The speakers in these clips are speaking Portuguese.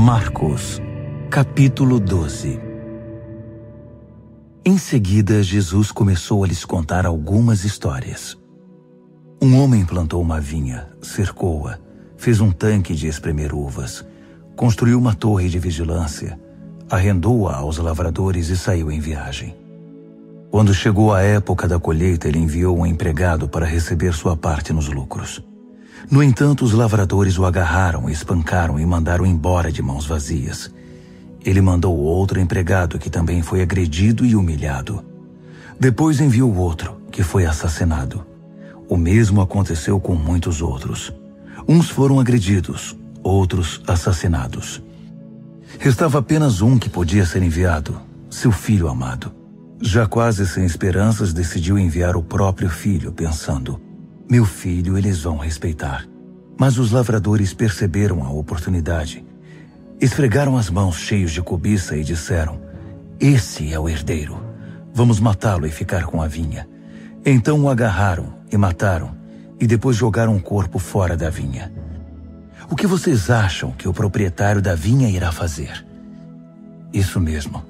Marcos, capítulo 12. Em seguida, Jesus começou a lhes contar algumas histórias. Um homem plantou uma vinha, cercou-a, fez um tanque de espremer uvas, construiu uma torre de vigilância, arrendou-a aos lavradores e saiu em viagem. Quando chegou a época da colheita, ele enviou um empregado para receber sua parte nos lucros. No entanto, os lavradores o agarraram, espancaram e mandaram embora de mãos vazias. Ele mandou outro empregado que também foi agredido e humilhado. Depois enviou outro, que foi assassinado. O mesmo aconteceu com muitos outros. Uns foram agredidos, outros assassinados. Restava apenas um que podia ser enviado, seu filho amado. Já quase sem esperanças, decidiu enviar o próprio filho, pensando: meu filho eles vão respeitar. Mas os lavradores perceberam a oportunidade. Esfregaram as mãos cheios de cobiça e disseram: esse é o herdeiro. Vamos matá-lo e ficar com a vinha. Então o agarraram e mataram, e depois jogaram o corpo fora da vinha. O que vocês acham que o proprietário da vinha irá fazer? Isso mesmo.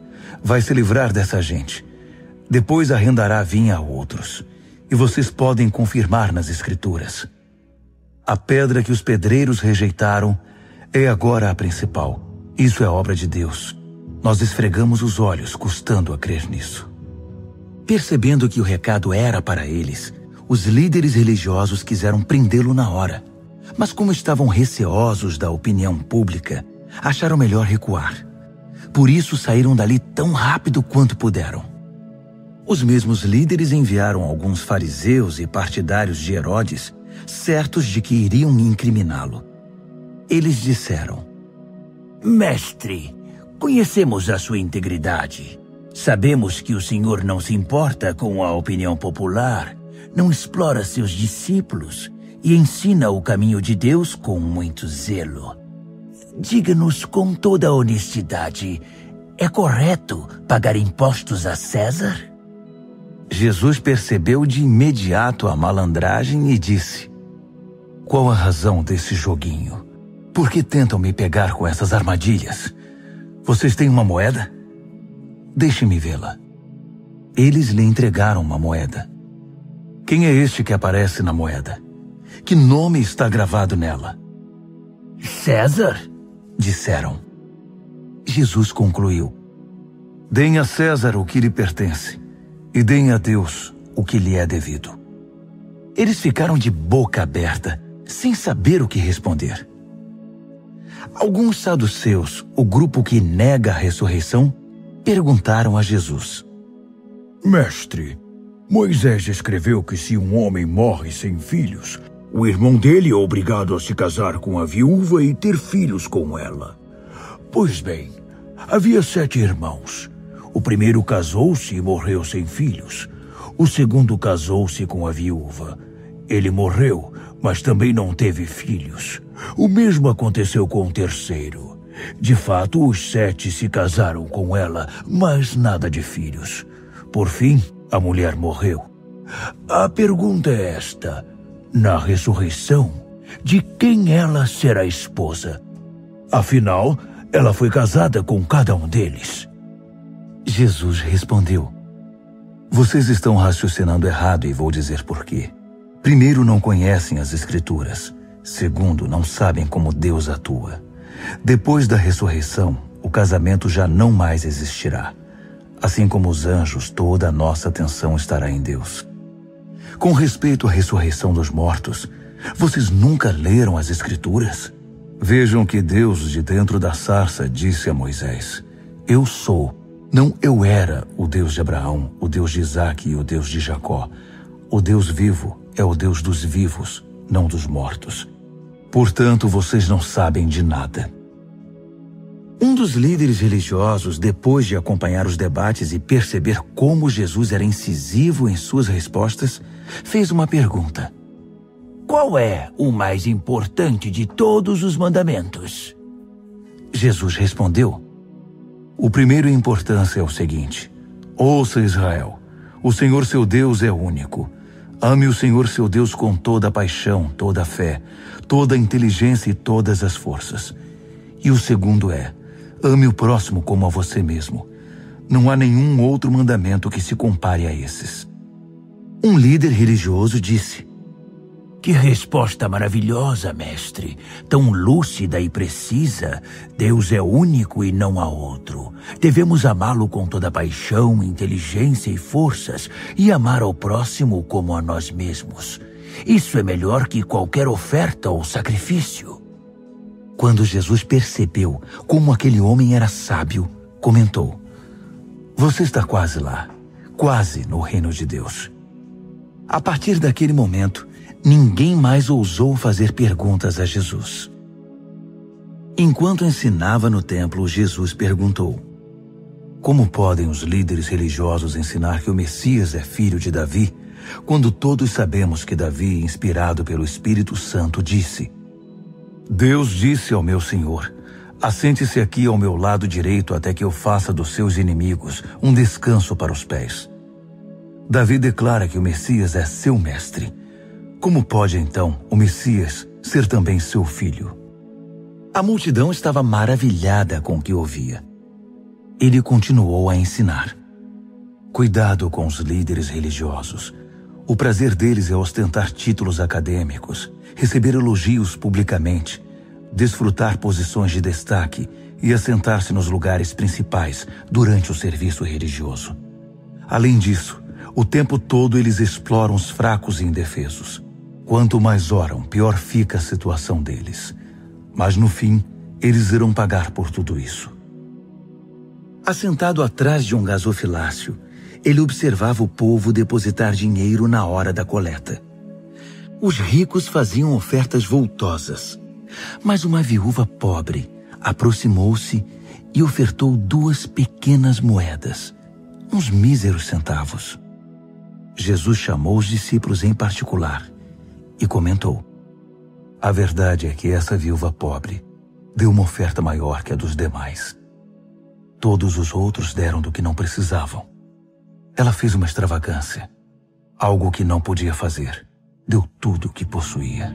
Vai se livrar dessa gente. Depois arrendará a vinha a outros. E vocês podem confirmar nas Escrituras. A pedra que os pedreiros rejeitaram é agora a principal. Isso é obra de Deus. Nós esfregamos os olhos, custando a crer nisso. Percebendo que o recado era para eles, os líderes religiosos quiseram prendê-lo na hora. Mas como estavam receosos da opinião pública, acharam melhor recuar. Por isso saíram dali tão rápido quanto puderam. Os mesmos líderes enviaram alguns fariseus e partidários de Herodes, certos de que iriam incriminá-lo. Eles disseram: mestre, conhecemos a sua integridade. Sabemos que o senhor não se importa com a opinião popular, não explora seus discípulos e ensina o caminho de Deus com muito zelo. Diga-nos com toda a honestidade, é correto pagar impostos a César? Jesus percebeu de imediato a malandragem e disse: qual a razão desse joguinho? Por que tentam me pegar com essas armadilhas? Vocês têm uma moeda? Deixe-me vê-la. Eles lhe entregaram uma moeda. Quem é este que aparece na moeda? Que nome está gravado nela? César, disseram. Jesus concluiu: deem a César o que lhe pertence e deem a Deus o que lhe é devido. Eles ficaram de boca aberta, sem saber o que responder. Alguns saduceus, o grupo que nega a ressurreição, perguntaram a Jesus: mestre, Moisés escreveu que se um homem morre sem filhos, o irmão dele é obrigado a se casar com a viúva e ter filhos com ela. Pois bem, havia 7 irmãos. O primeiro casou-se e morreu sem filhos. O segundo casou-se com a viúva. Ele morreu, mas também não teve filhos. O mesmo aconteceu com o terceiro. De fato, os 7 se casaram com ela, mas nada de filhos. Por fim, a mulher morreu. A pergunta é esta: na ressurreição, de quem ela será esposa? Afinal, ela foi casada com cada um deles. Jesus respondeu: vocês estão raciocinando errado e vou dizer por quê. Primeiro, não conhecem as Escrituras. Segundo, não sabem como Deus atua. Depois da ressurreição, o casamento já não mais existirá. Assim como os anjos, toda a nossa atenção estará em Deus. Com respeito à ressurreição dos mortos, vocês nunca leram as Escrituras? Vejam que Deus, de dentro da sarça, disse a Moisés: eu sou. Não eu era o Deus de Abraão, o Deus de Isaque e o Deus de Jacó. O Deus vivo é o Deus dos vivos, não dos mortos. Portanto, vocês não sabem de nada. Um dos líderes religiosos, depois de acompanhar os debates e perceber como Jesus era incisivo em suas respostas, fez uma pergunta: qual é o mais importante de todos os mandamentos? Jesus respondeu: o primeiro em importância é o seguinte: ouça, Israel, o Senhor seu Deus é único. Ame o Senhor seu Deus com toda a paixão, toda a fé, toda a inteligência e todas as forças. E o segundo é: ame o próximo como a você mesmo. Não há nenhum outro mandamento que se compare a esses. Um líder religioso disse: Que resposta maravilhosa, mestre! Tão lúcida e precisa. Deus é único e não há outro. Devemos amá-lo com toda paixão, inteligência e forças, e amar ao próximo como a nós mesmos. Isso é melhor que qualquer oferta ou sacrifício. Quando Jesus percebeu como aquele homem era sábio, comentou: Você está quase lá, quase no reino de Deus. A partir daquele momento, ninguém mais ousou fazer perguntas a Jesus. Enquanto ensinava no templo, Jesus perguntou: Como podem os líderes religiosos ensinar que o Messias é filho de Davi, quando todos sabemos que Davi, inspirado pelo Espírito Santo, disse: Deus disse ao meu Senhor: Assente-se aqui ao meu lado direito até que eu faça dos seus inimigos um descanso para os pés. Davi declara que o Messias é seu mestre. Como pode, então, o Messias ser também seu filho? A multidão estava maravilhada com o que ouvia. Ele continuou a ensinar: Cuidado com os líderes religiosos. O prazer deles é ostentar títulos acadêmicos, receber elogios publicamente, desfrutar posições de destaque e assentar-se nos lugares principais durante o serviço religioso. Além disso, o tempo todo eles exploram os fracos e indefesos. Quanto mais oram, pior fica a situação deles. Mas no fim, eles irão pagar por tudo isso. Assentado atrás de um gasofilácio, ele observava o povo depositar dinheiro na hora da coleta. Os ricos faziam ofertas voltosas, mas uma viúva pobre aproximou-se e ofertou 2 pequenas moedas, uns míseros centavos. Jesus chamou os discípulos em particular e comentou: A verdade é que essa viúva pobre deu uma oferta maior que a dos demais. Todos os outros deram do que não precisavam. Ela fez uma extravagância, algo que não podia fazer. Deu tudo o que possuía.